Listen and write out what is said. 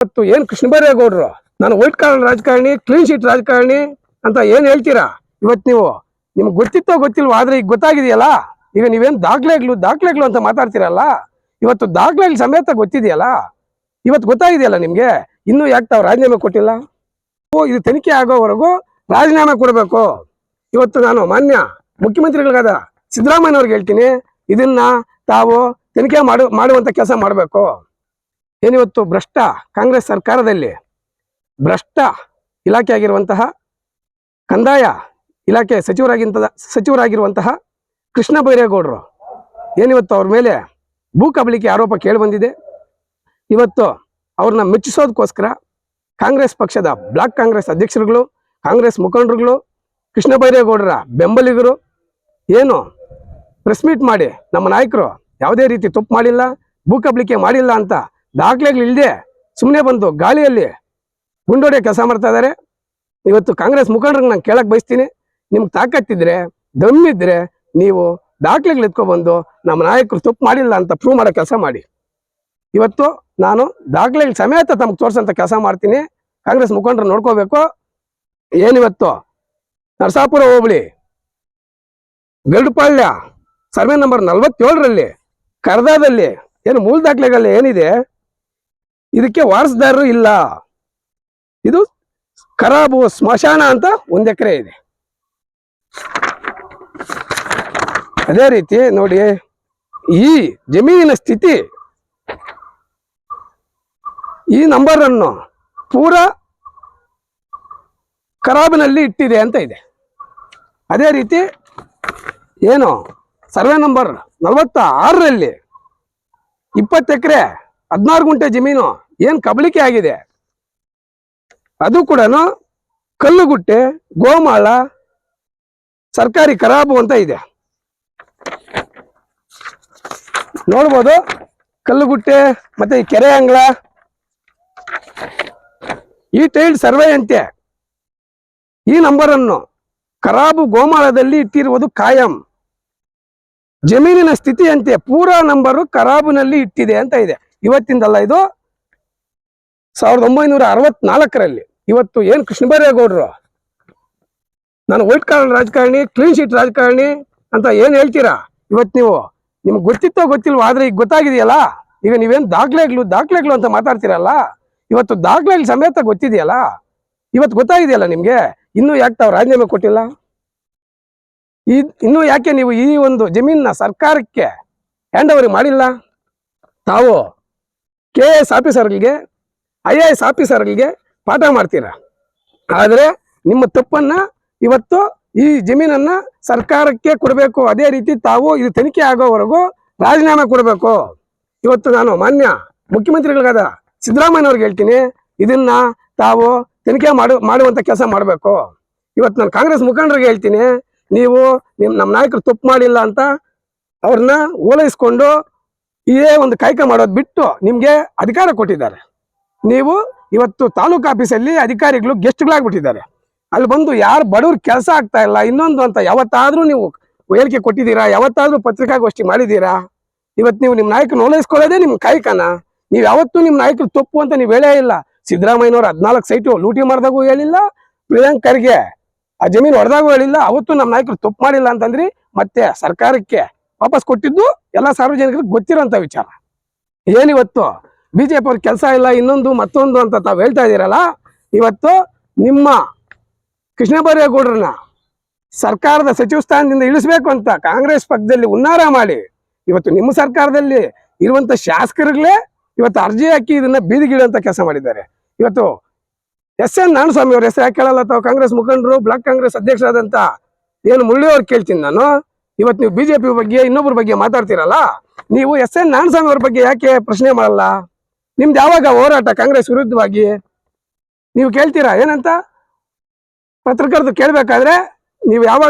ಇವತ್ತು ಏನ್ ಕೃಷ್ಣಬೈರೇಗೌಡರು ನಾನು ವೈಟ್ ಕಾರ್ಡ್ ರಾಜಕಾರಣಿ ಕ್ಲೀನ್ ಶೀಟ್ ರಾಜಕಾರಣಿ ಅಂತ ಏನ್ ಹೇಳ್ತೀರಾ? ಇವತ್ತು ನೀವು ನಿಮ್ಗೆ ಗೊತ್ತಿತ್ತೋ ಗೊತ್ತಿಲ್ವೋ, ಆದ್ರೆ ಈಗ ಗೊತ್ತಾಗಿದೆಯಲ್ಲ. ಈಗ ನೀವೇನ್ ದಾಖಲೆಗಳು ಅಂತ ಮಾತಾಡ್ತೀರಲ್ಲ, ಇವತ್ತು ದಾಖಲೆಗಳು ಸಮೇತ ಗೊತ್ತಿದೆಯಲ್ಲ, ಇವತ್ತು ಗೊತ್ತಾಗಿದೆಯಲ್ಲ ನಿಮ್ಗೆ. ಇನ್ನೂ ಯಾಕೆ ತಾವು ರಾಜೀನಾಮೆ ಕೊಟ್ಟಿಲ್ಲ? ಇದು ತನಿಖೆ ಆಗೋವರೆಗೂ ರಾಜೀನಾಮೆ ಕೊಡಬೇಕು. ಇವತ್ತು ನಾನು ಮಾನ್ಯ ಮುಖ್ಯಮಂತ್ರಿಗಳಾದ ಸಿದ್ದರಾಮಯ್ಯನವ್ರಿಗೆ ಹೇಳ್ತೀನಿ, ಇದನ್ನ ತಾವು ತನಿಖೆ ಮಾಡುವಂತ ಕೆಲಸ ಮಾಡಬೇಕು. ಏನಿವತ್ತು ಭ್ರಷ್ಟ ಕಾಂಗ್ರೆಸ್ ಸರ್ಕಾರದಲ್ಲಿ ಭ್ರಷ್ಟ ಇಲಾಖೆ ಆಗಿರುವಂತಹ ಕಂದಾಯ ಇಲಾಖೆ ಸಚಿವರಾಗಿರುವಂತಹ ಕೃಷ್ಣ ಬೈರೇಗೌಡರು ಏನಿವತ್ತು ಅವ್ರ ಮೇಲೆ ಭೂ ಕಬಳಿಕೆ ಆರೋಪ ಕೇಳಿ ಬಂದಿದೆ. ಇವತ್ತು ಅವ್ರನ್ನ ಮೆಚ್ಚಿಸೋದಕ್ಕೋಸ್ಕರ ಕಾಂಗ್ರೆಸ್ ಪಕ್ಷದ ಬ್ಲಾಕ್ ಕಾಂಗ್ರೆಸ್ ಅಧ್ಯಕ್ಷರುಗಳು, ಕಾಂಗ್ರೆಸ್ ಮುಖಂಡರುಗಳು, ಕೃಷ್ಣ ಬೈರೇಗೌಡರ ಬೆಂಬಲಿಗರು ಏನು ಪ್ರೆಸ್ ಮೀಟ್ ಮಾಡಿ ನಮ್ಮ ನಾಯಕರು ಯಾವುದೇ ರೀತಿ ತಪ್ಪು ಮಾಡಿಲ್ಲ, ಭೂ ಕಬಳಿಕೆ ಮಾಡಿಲ್ಲ ಅಂತ ದಾಖಲೆಗಳಿಲ್ಲದೆ ಸುಮ್ಮನೆ ಬಂದು ಗಾಳಿಯಲ್ಲಿ ಗುಂಡೋಡಿಯ ಕೆಲಸ ಮಾಡ್ತಾ ಇದ್ದಾರೆ. ಇವತ್ತು ಕಾಂಗ್ರೆಸ್ ಮುಖಂಡರಿಗೆ ನಾನು ಕೇಳಕ್ ಬಯಸ್ತೀನಿ, ನಿಮ್ಗೆ ತಾಕತ್ತಿದ್ರೆ ದಮ್ಮಿದ್ರೆ ನೀವು ದಾಖಲೆಗಳು ಎತ್ಕೊಬಂದು ನಮ್ಮ ನಾಯಕರು ತಪ್ಪು ಮಾಡಿಲ್ಲ ಅಂತ ಪ್ರೂವ್ ಮಾಡೋ ಕೆಲಸ ಮಾಡಿ. ಇವತ್ತು ನಾನು ದಾಖಲೆಗಳ ಸಮೇತ ತಮಗೆ ತೋರಿಸಂತ ಕೆಲಸ ಮಾಡ್ತೀನಿ. ಕಾಂಗ್ರೆಸ್ ಮುಖಂಡರು ನೋಡ್ಕೋಬೇಕು. ಏನಿವತ್ತು ನರಸಾಪುರ ಹೋಬಳಿ ಗರುಡಪಾಳ್ಯ ಸರ್ವೆ ನಂಬರ್ 47ರಲ್ಲಿ ಕರ್ದಾದಲ್ಲಿ ಏನು ಮೂಲ ದಾಖಲೆಗಳಲ್ಲಿ ಏನಿದೆ, ಇದಕ್ಕೆ ವಾರಸುದಾರರು ಇಲ್ಲ. ಇದು ಖರಾಬು ಸ್ಮಶಾನ ಅಂತ 1 ಎಕರೆ ಇದೆ. ಅದೇ ರೀತಿ ನೋಡಿ, ಈ ಜಮೀನಿನ ಸ್ಥಿತಿ ಈ ನಂಬರ್ ಅನ್ನು ಪೂರಾ ಖರಾಬಿನಲ್ಲಿ ಇಟ್ಟಿದೆ ಅಂತ ಇದೆ. ಅದೇ ರೀತಿ ಏನು ಸರ್ವೆ ನಂಬರ್ 46ರಲ್ಲಿ 20 ಎಕರೆ 16 ಗುಂಟೆ ಜಮೀನು ಏನ್ ಕಬಳಿಕೆ ಆಗಿದೆ, ಅದು ಕೂಡ ಕಲ್ಲುಗುಟ್ಟೆ ಗೋಮಾಳ ಸರ್ಕಾರಿ ಖರಾಬು ಅಂತ ಇದೆ. ನೋಡ್ಬೋದು ಕಲ್ಲುಗುಟ್ಟೆ ಮತ್ತೆ ಈ ಕೆರೆ ಅಂಗಳ ಈ ಟೈಲ್ಡ್ ಸರ್ವೆ ಅಂತೆ ಈ ನಂಬರ್ ಅನ್ನು ಖರಾಬು ಗೋಮಾಳದಲ್ಲಿ ಇಟ್ಟಿರುವುದು ಕಾಯಂ. ಜಮೀನಿನ ಸ್ಥಿತಿ ಅಂತೆ ಪೂರಾ ನಂಬರು ಖರಾಬಿನಲ್ಲಿ ಇಟ್ಟಿದೆ ಅಂತ ಇದೆ. ಇವತ್ತಿಂದಲ್ಲ, ಇದು 1964ರಲ್ಲಿ. ಇವತ್ತು ಏನ್ ಕೃಷ್ಣಬೈರೇಗೌಡರು ನಾನು ವೈಟ್ ಕಾರ್ಡ್ ರಾಜಕಾರಣಿ ಕ್ಲೀನ್ ಶೀಟ್ ರಾಜಕಾರಣಿ ಅಂತ ಏನ್ ಹೇಳ್ತೀರಾ? ಇವತ್ತು ನಿಮ್ಗೆ ಗೊತ್ತಿತ್ತೋ ಗೊತ್ತಿಲ್ವೋ, ಆದ್ರೆ ಈಗ ಗೊತ್ತಾಗಿದೆಯಲ್ಲ. ಈಗ ನೀವೇನ್ ದಾಖಲೆಗಳು ಅಂತ ಮಾತಾಡ್ತೀರಲ್ಲ, ಇವತ್ತು ದಾಖಲೆಗಳು ಸಮೇತ ಗೊತ್ತಿದೆಯಲ್ಲ, ಇವತ್ತು ಗೊತ್ತಾಗಿದೆಯಲ್ಲ ನಿಮ್ಗೆ. ಇನ್ನೂ ಯಾಕೆ ತಾವು ರಾಜೀನಾಮೆ ಕೊಟ್ಟಿಲ್ಲ? ಇನ್ನೂ ಯಾಕೆ ನೀವು ಈ ಒಂದು ಜಮೀನನ್ನ ಸರ್ಕಾರಕ್ಕೆ ಹ್ಯಾಂಡ್ ಓವರ್ ಮಾಡಿಲ್ಲ? ತಾವು KS ಆಫೀಸರ್ಗಳಿಗೆ IAS ಆಫೀಸರ್ಗಳಿಗೆ ಪಾಠ ಮಾಡ್ತೀರಾ, ಆದ್ರೆ ನಿಮ್ಮ ತಪ್ಪನ್ನ ಇವತ್ತು ಈ ಜಮೀನನ್ನ ಸರ್ಕಾರಕ್ಕೆ ಕೊಡಬೇಕು. ಅದೇ ರೀತಿ ತಾವು ಇದು ತನಿಖೆ ಆಗೋವರೆಗೂ ರಾಜೀನಾಮೆ ಕೊಡಬೇಕು. ಇವತ್ತು ನಾನು ಮಾನ್ಯ ಮುಖ್ಯಮಂತ್ರಿಗಳಾದ ಸಿದ್ದರಾಮಯ್ಯನವ್ರಿಗೆ ಹೇಳ್ತೀನಿ, ಇದನ್ನ ತಾವು ತನಿಖೆ ಮಾಡುವಂತ ಕೆಲಸ ಮಾಡಬೇಕು. ಇವತ್ತು ನಾನು ಕಾಂಗ್ರೆಸ್ ಮುಖಂಡರಿಗೆ ಹೇಳ್ತೀನಿ, ನೀವು ನಮ್ಮ ನಾಯಕರು ತಪ್ಪು ಮಾಡಿಲ್ಲ ಅಂತ ಅವ್ರನ್ನ ಓಲೈಸ್ಕೊಂಡು ಇದೇ ಒಂದು ಕಾಯ್ಕ ಮಾಡೋದು ಬಿಟ್ಟು ನಿಮ್ಗೆ ಅಧಿಕಾರ ಕೊಟ್ಟಿದ್ದಾರೆ. ನೀವು ಇವತ್ತು ತಾಲೂಕು ಆಫೀಸಲ್ಲಿ ಅಧಿಕಾರಿಗಳು ಗೆಸ್ಟ್ಗಳಾಗ್ಬಿಟ್ಟಿದ್ದಾರೆ. ಅಲ್ಲಿ ಬಂದು ಯಾರು ಬಡವ್ರ ಕೆಲಸ ಆಗ್ತಾ ಇಲ್ಲ ಇನ್ನೊಂದು ಅಂತ ಯಾವತ್ತಾದ್ರೂ ನೀವು ಹೇಳಿಕೆ ಕೊಟ್ಟಿದ್ದೀರಾ? ಯಾವತ್ತಾದ್ರೂ ಪತ್ರಿಕಾಗೋಷ್ಠಿ ಮಾಡಿದ್ದೀರಾ? ಇವತ್ತು ನೀವು ನಿಮ್ಮ ನಾಯಕರನ್ನ ಓಲೈಸ್ಕೊಳ್ಳೋದೇ ನಿಮ್ ಕಾಯ್ಕನ. ನೀವು ಯಾವತ್ತೂ ನಿಮ್ಮ ನಾಯಕರು ತಪ್ಪು ಅಂತ ನೀವು ಹೇಳೇ ಇಲ್ಲ. ಸಿದ್ದರಾಮಯ್ಯನವ್ರು 14 ಸೈಟು ಲೂಟಿ ಮಾಡಿದಾಗೂ ಹೇಳಿಲ್ಲ, ಪ್ರಿಯಾಂಕ್ ಖರ್ಗೆ ಆ ಜಮೀನು ಹೊಡೆದಾಗೂ ಹೇಳಿಲ್ಲ. ಅವತ್ತು ನಮ್ಮ ನಾಯಕರು ತಪ್ಪು ಮಾಡಿಲ್ಲ ಅಂತಂದ್ರಿ, ಮತ್ತೆ ಸರ್ಕಾರಕ್ಕೆ ವಾಪಸ್ ಕೊಟ್ಟಿದ್ದು ಎಲ್ಲ ಸಾರ್ವಜನಿಕರಿಗೆ ಗೊತ್ತಿರೋಂಥ ವಿಚಾರ. ಏನಿವತ್ತು BJP ಅವ್ರ ಕೆಲಸ ಇಲ್ಲ ಇನ್ನೊಂದು ಮತ್ತೊಂದು ಅಂತ ತಾವು ಹೇಳ್ತಾ ಇದ್ದೀರಲ್ಲ, ಇವತ್ತು ನಿಮ್ಮ ಕೃಷ್ಣ ಬೈರೇಗೌಡರನ್ನ ಸರ್ಕಾರದ ಸಚಿವ ಸ್ಥಾನದಿಂದ ಇಳಿಸ್ಬೇಕು ಅಂತ ಕಾಂಗ್ರೆಸ್ ಪಕ್ಷದಲ್ಲಿ ಉನ್ನಾರ ಮಾಡಿ ಇವತ್ತು ನಿಮ್ಮ ಸರ್ಕಾರದಲ್ಲಿ ಇರುವಂತ ಶಾಸಕರುಗಳೇ ಇವತ್ತು ಅರ್ಜಿ ಹಾಕಿ ಇದನ್ನ ಬೀದಿಗಿಡುವಂತ ಕೆಲಸ ಮಾಡಿದ್ದಾರೆ. ಇವತ್ತು SN ನಾರಾಯಣಸ್ವಾಮಿ ಅವ್ರ ಹೆಸರು ಯಾಕೆ ಕೇಳಲ್ಲ ತಾವು? ಕಾಂಗ್ರೆಸ್ ಮುಖಂಡರು ಬ್ಲಾಕ್ ಕಾಂಗ್ರೆಸ್ ಅಧ್ಯಕ್ಷರಾದಂತ ಏನು ಮುರಳಿ ಅವ್ರು ಕೇಳ್ತೀನಿ ನಾನು. ಇವತ್ತು ನೀವು BJP ಬಗ್ಗೆ ಇನ್ನೊಬ್ಬರ ಬಗ್ಗೆ ಮಾತಾಡ್ತೀರಲ್ಲ, ನೀವು SN ನಾರಾಯಣಸ್ವಾಮಿ ಅವ್ರ ಬಗ್ಗೆ ಯಾಕೆ ಪ್ರಶ್ನೆ ಮಾಡಲ್ಲ? ನಿಮ್ದು ಯಾವಾಗ ಹೋರಾಟ ಕಾಂಗ್ರೆಸ್ ವಿರುದ್ಧವಾಗಿ ನೀವು ಕೇಳ್ತೀರಾ? ಏನಂತ ಪತ್ರಕರ್ತರು ಕೇಳ್ಬೇಕಾದ್ರೆ ನೀವು ಯಾವಾಗ